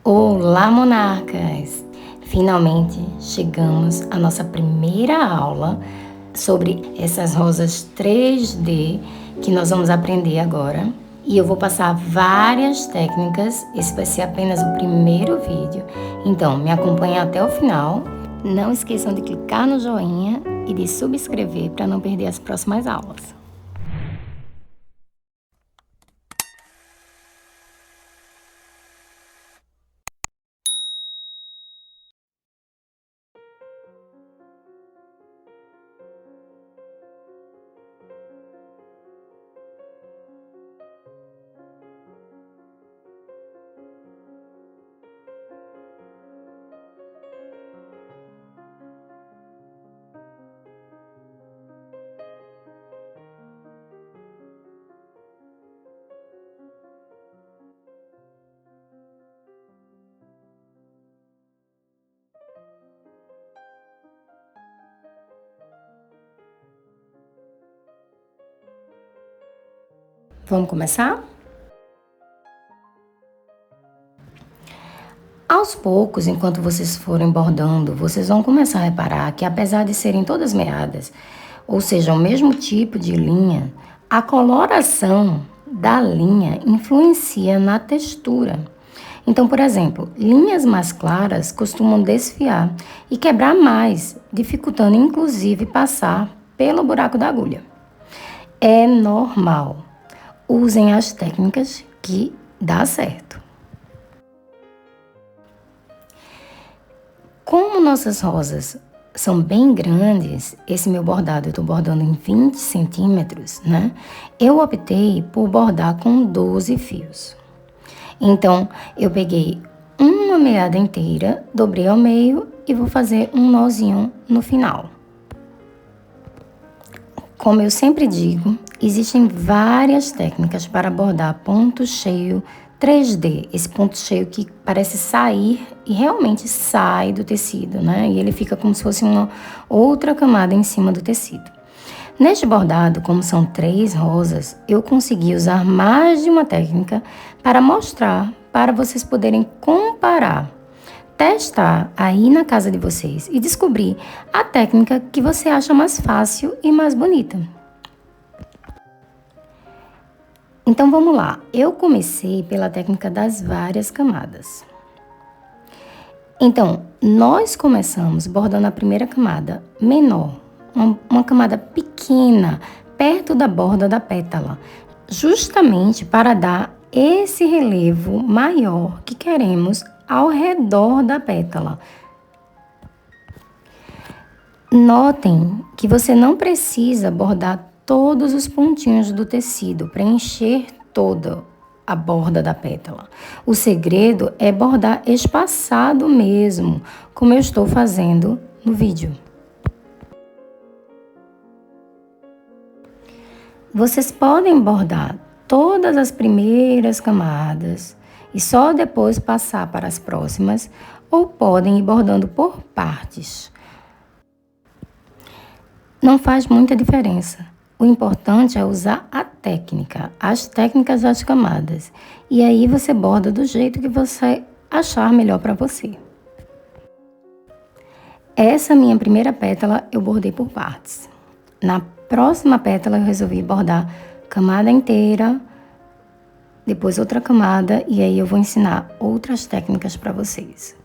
Olá, monarcas! Finalmente chegamos à nossa primeira aula sobre essas rosas 3D que nós vamos aprender agora. E eu vou passar várias técnicas, esse vai ser apenas o primeiro vídeo. Então, me acompanhe até o final. Não esqueçam de clicar no joinha e de subscrever para não perder as próximas aulas. Vamos começar? Aos poucos, enquanto vocês forem bordando, vocês vão começar a reparar que apesar de serem todas meadas, ou seja, o mesmo tipo de linha, a coloração da linha influencia na textura. Então, por exemplo, linhas mais claras costumam desfiar e quebrar mais, dificultando inclusive passar pelo buraco da agulha. É normal. Usem as técnicas que dá certo. Como nossas rosas são bem grandes, esse meu bordado eu estou bordando em 20 centímetros, né? Eu optei por bordar com 12 fios. Então, eu peguei uma meada inteira, dobrei ao meio e vou fazer um nozinho no final. Como eu sempre digo, existem várias técnicas para bordar ponto cheio 3D, esse ponto cheio que parece sair e realmente sai do tecido, né? E ele fica como se fosse uma outra camada em cima do tecido. Neste bordado, como são 3 rosas, eu consegui usar mais de uma técnica para mostrar, para vocês poderem comparar, testar aí na casa de vocês e descobrir a técnica que você acha mais fácil e mais bonita. Então vamos lá, eu comecei pela técnica das várias camadas. Então, nós começamos bordando a primeira camada menor, uma camada pequena, perto da borda da pétala, justamente para dar esse relevo maior que queremos ao redor da pétala. Notem que você não precisa bordar todos os pontinhos do tecido, preencher toda a borda da pétala. O segredo é bordar espaçado mesmo, como eu estou fazendo no vídeo. Vocês podem bordar todas as primeiras camadas e só depois passar para as próximas, ou podem ir bordando por partes. Não faz muita diferença. O importante é usar a técnica, as técnicas das camadas. E aí você borda do jeito que você achar melhor para você. Essa minha primeira pétala eu bordei por partes. Na próxima pétala eu resolvi bordar camada inteira, depois outra camada, e aí eu vou ensinar outras técnicas para vocês.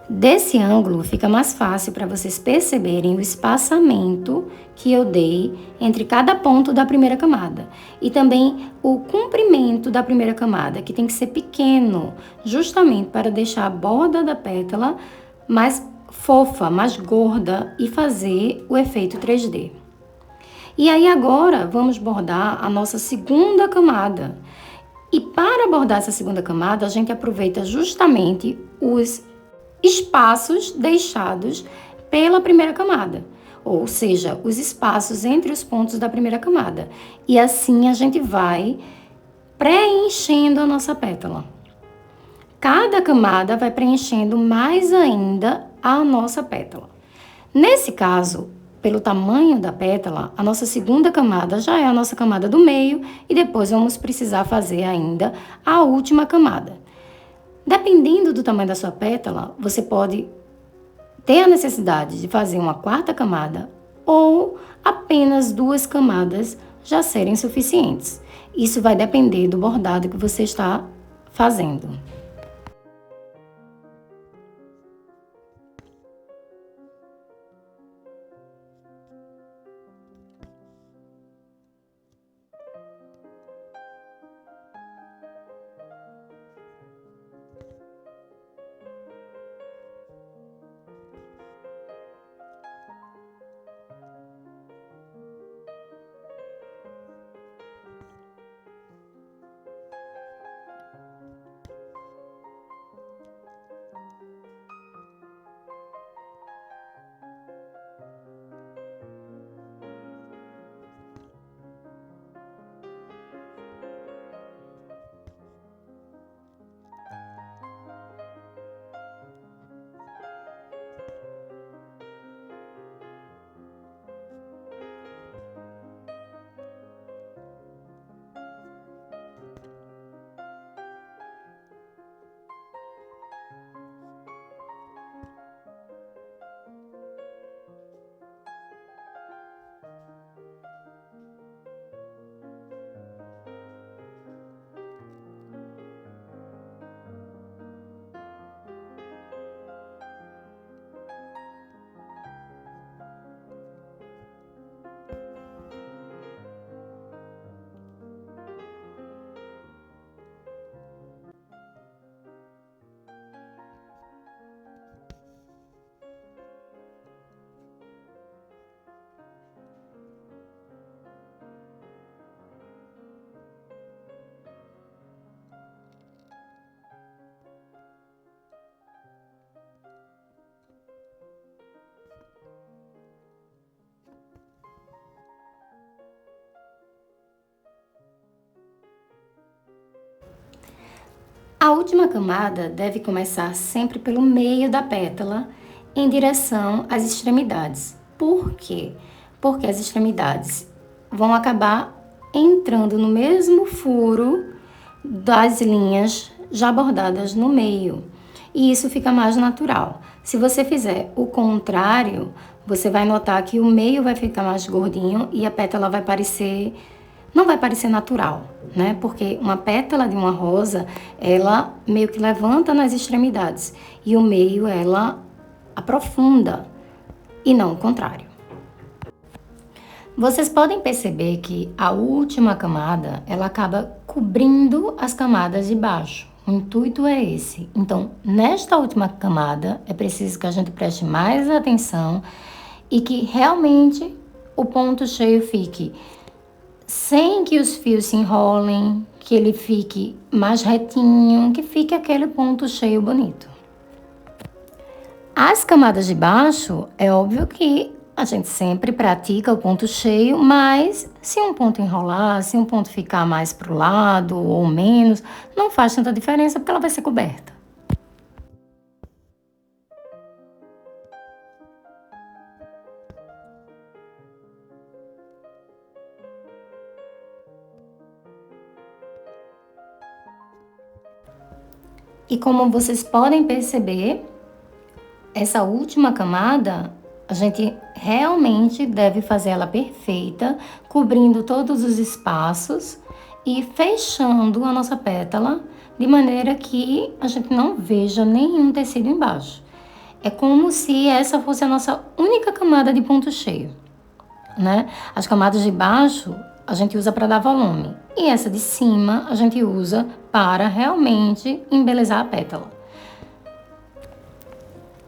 Desse ângulo fica mais fácil para vocês perceberem o espaçamento que eu dei entre cada ponto da primeira camada. E também o comprimento da primeira camada, que tem que ser pequeno, justamente para deixar a borda da pétala mais fofa, mais gorda e fazer o efeito 3D. E aí agora vamos bordar a nossa segunda camada. E para bordar essa segunda camada, a gente aproveita justamente os espaços deixados pela primeira camada, ou seja, os espaços entre os pontos da primeira camada. E assim a gente vai preenchendo a nossa pétala. Cada camada vai preenchendo mais ainda a nossa pétala. Nesse caso, pelo tamanho da pétala, a nossa segunda camada já é a nossa camada do meio e depois vamos precisar fazer ainda a última camada. Dependendo do tamanho da sua pétala, você pode ter a necessidade de fazer uma quarta camada ou apenas 2 camadas já serem suficientes. Isso vai depender do bordado que você está fazendo. A última camada deve começar sempre pelo meio da pétala em direção às extremidades. Por quê? Porque as extremidades vão acabar entrando no mesmo furo das linhas já bordadas no meio. E isso fica mais natural. Se você fizer o contrário, você vai notar que o meio vai ficar mais gordinho e a pétala vai parecer... não vai parecer natural, né? Porque uma pétala de uma rosa, ela meio que levanta nas extremidades e o meio ela aprofunda e não o contrário. Vocês podem perceber que a última camada, ela acaba cobrindo as camadas de baixo. O intuito é esse. Então, nesta última camada, é preciso que a gente preste mais atenção e que realmente o ponto cheio fique sem que os fios se enrolem, que ele fique mais retinho, que fique aquele ponto cheio bonito. As camadas de baixo, é óbvio que a gente sempre pratica o ponto cheio, mas se um ponto enrolar, se um ponto ficar mais para o lado ou menos, não faz tanta diferença porque ela vai ser coberta. E como vocês podem perceber, essa última camada, a gente realmente deve fazer ela perfeita, cobrindo todos os espaços e fechando a nossa pétala de maneira que a gente não veja nenhum tecido embaixo. É como se essa fosse a nossa única camada de ponto cheio, né? As camadas de baixo a gente usa para dar volume e essa de cima a gente usa para realmente embelezar a pétala.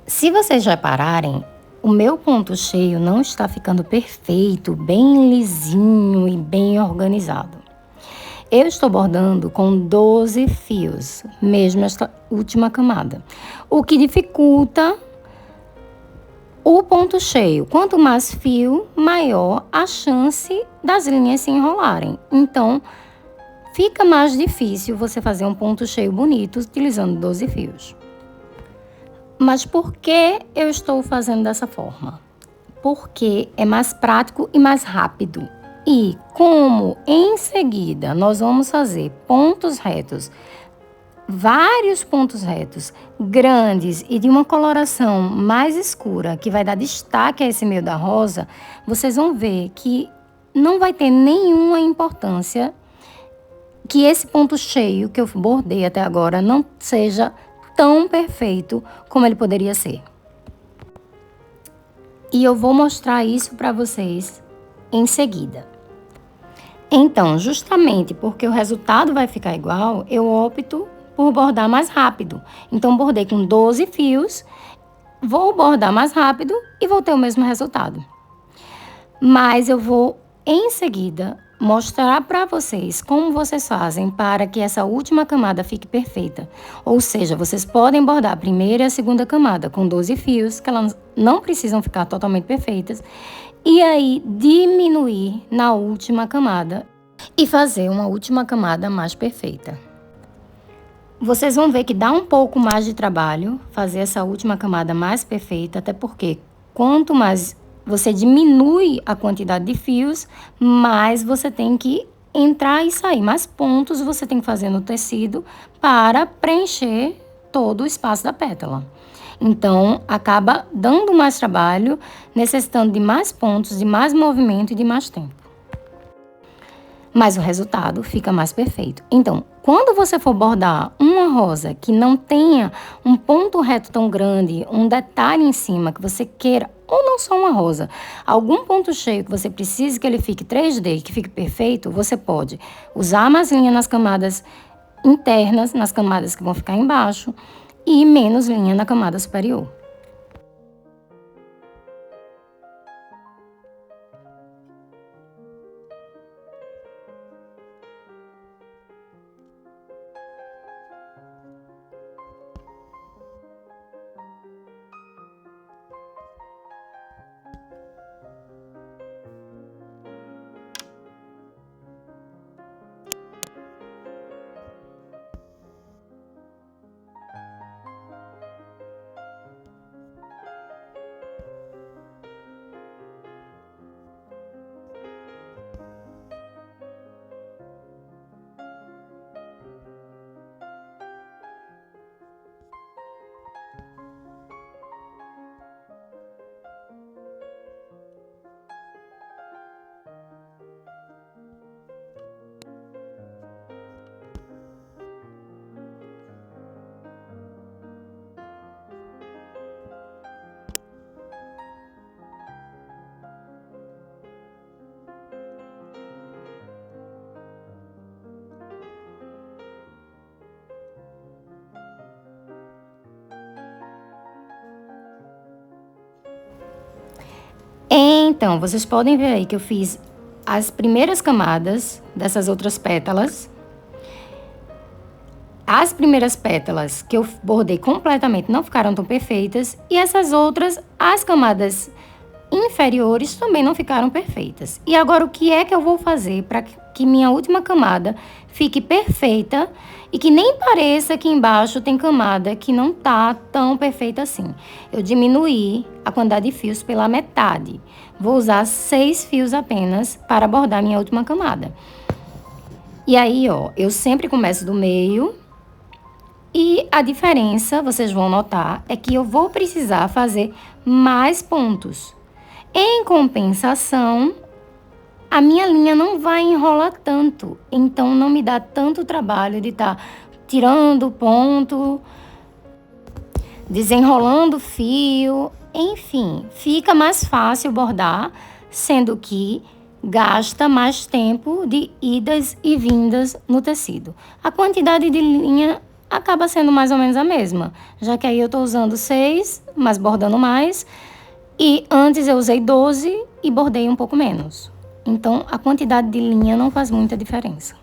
Se vocês repararem, o meu ponto cheio não está ficando perfeito, bem lisinho e bem organizado. Eu estou bordando com 12 fios, mesmo esta última camada, o que dificulta o ponto cheio. Quanto mais fio, maior a chance das linhas se enrolarem. Então, fica mais difícil você fazer um ponto cheio bonito utilizando 12 fios. Mas por que eu estou fazendo dessa forma? Porque é mais prático e mais rápido. E como em seguida nós vamos fazer pontos retos, vários pontos retos grandes e de uma coloração mais escura, que vai dar destaque a esse meio da rosa, vocês vão ver que não vai ter nenhuma importância que esse ponto cheio que eu bordei até agora não seja tão perfeito como ele poderia ser. E eu vou mostrar isso para vocês em seguida. Então, justamente porque o resultado vai ficar igual, eu opto por bordar mais rápido. Então, bordei com 12 fios, vou bordar mais rápido e vou ter o mesmo resultado. Mas eu vou, em seguida, mostrar para vocês como vocês fazem para que essa última camada fique perfeita. Ou seja, vocês podem bordar a primeira e a segunda camada com 12 fios, que elas não precisam ficar totalmente perfeitas, e aí diminuir na última camada e fazer uma última camada mais perfeita. Vocês vão ver que dá um pouco mais de trabalho fazer essa última camada mais perfeita, até porque quanto mais você diminui a quantidade de fios, mais você tem que entrar e sair, mais pontos você tem que fazer no tecido para preencher todo o espaço da pétala. Então, acaba dando mais trabalho, necessitando de mais pontos, de mais movimento e de mais tempo. Mas o resultado fica mais perfeito. Então, quando você for bordar uma rosa que não tenha um ponto reto tão grande, um detalhe em cima que você queira, ou não só uma rosa, algum ponto cheio que você precise que ele fique 3D, que fique perfeito, você pode usar mais linha nas camadas internas, nas camadas que vão ficar embaixo, e menos linha na camada superior. Então, vocês podem ver aí que eu fiz as primeiras camadas dessas outras pétalas. As primeiras pétalas que eu bordei completamente não ficaram tão perfeitas. E essas outras, as camadas inferiores também não ficaram perfeitas. E agora, o que é que eu vou fazer para que minha última camada fique perfeita e que nem pareça que embaixo tem camada que não tá tão perfeita assim? Eu diminuí a quantidade de fios pela metade. Vou usar 6 fios apenas para bordar minha última camada. E aí, ó, eu sempre começo do meio. E a diferença, vocês vão notar, é que eu vou precisar fazer mais pontos. Em compensação, a minha linha não vai enrolar tanto, então não me dá tanto trabalho de estar tirando ponto. desenrolando o fio, enfim, fica mais fácil bordar, sendo que gasta mais tempo de idas e vindas no tecido. A quantidade de linha acaba sendo mais ou menos a mesma, já que aí eu estou usando 6, mas bordando mais, e antes eu usei 12 e bordei um pouco menos. Então, a quantidade de linha não faz muita diferença.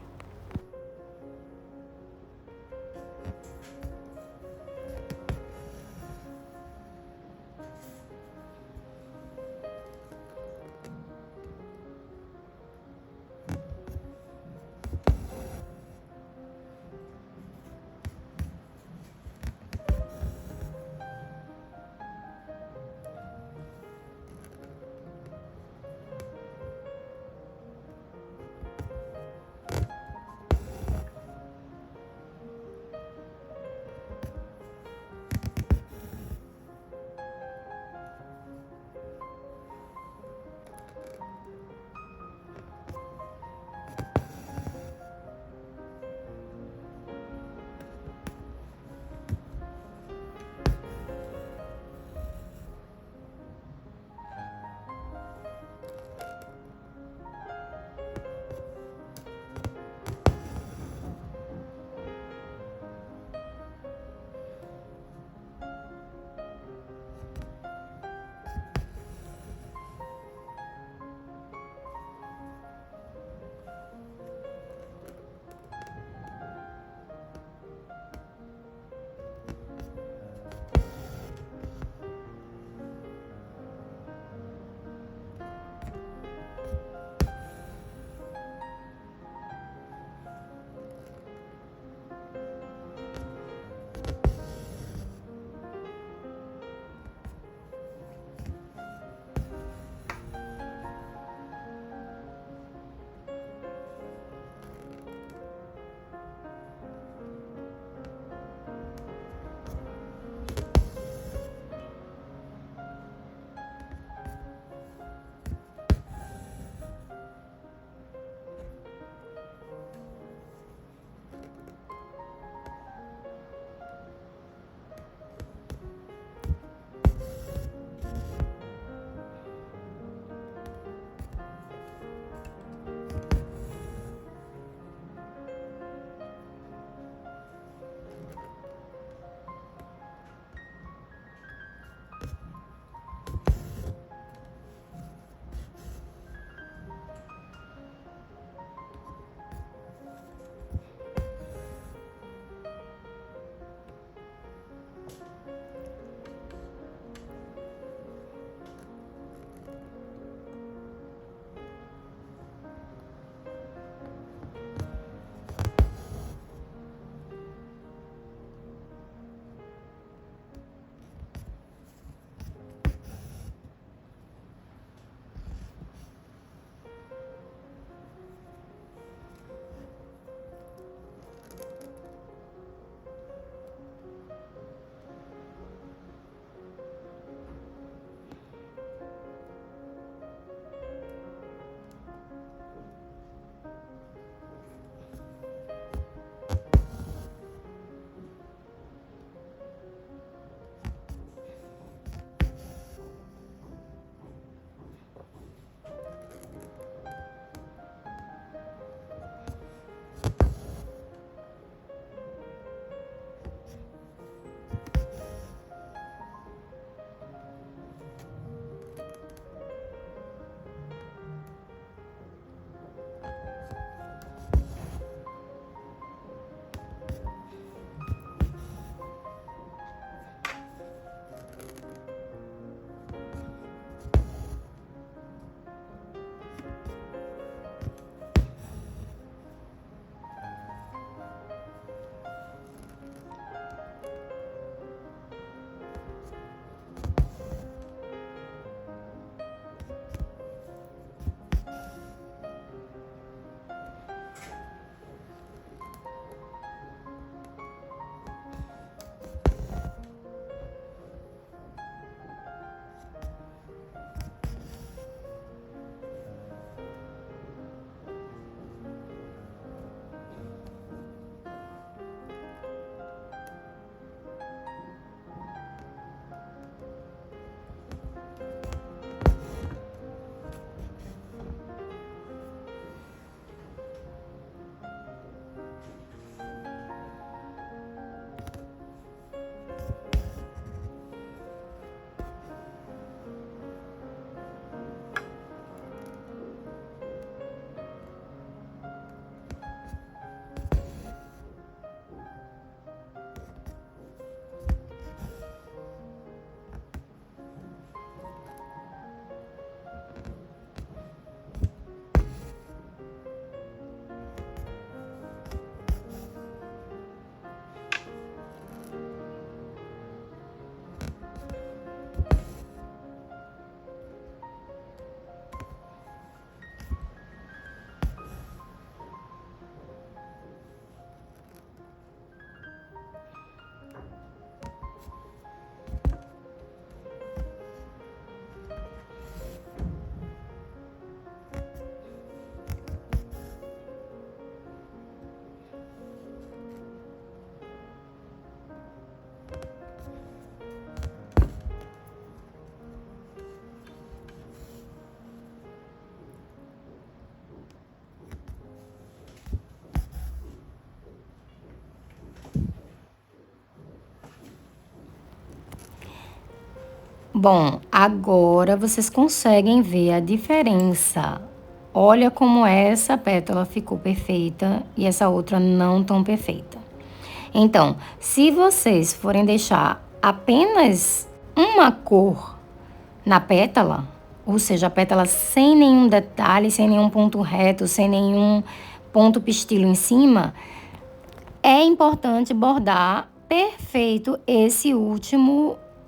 Bom, agora vocês conseguem ver a diferença. Olha como essa pétala ficou perfeita e essa outra não tão perfeita. Então, se vocês forem deixar apenas uma cor na pétala, ou seja, a pétala sem nenhum detalhe, sem nenhum ponto reto, sem nenhum ponto pistilo em cima, é importante bordar perfeito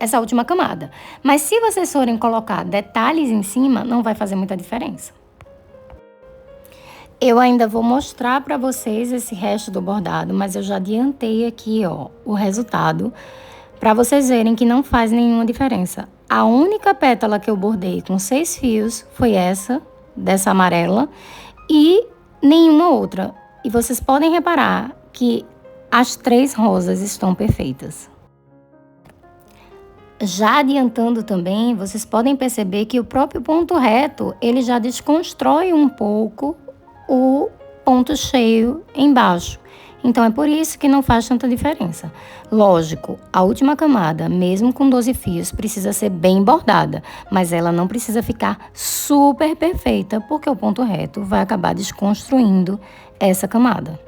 essa última camada. Mas se vocês forem colocar detalhes em cima, não vai fazer muita diferença. Eu ainda vou mostrar para vocês esse resto do bordado, mas eu já adiantei aqui, ó, o resultado, para vocês verem que não faz nenhuma diferença. A única pétala que eu bordei com 6 fios foi essa, dessa amarela, e nenhuma outra. E vocês podem reparar que as 3 rosas estão perfeitas. Já adiantando também, vocês podem perceber que o próprio ponto reto, ele já desconstrói um pouco o ponto cheio embaixo. Então, é por isso que não faz tanta diferença. Lógico, a última camada, mesmo com 12 fios, precisa ser bem bordada, mas ela não precisa ficar super perfeita, porque o ponto reto vai acabar desconstruindo essa camada.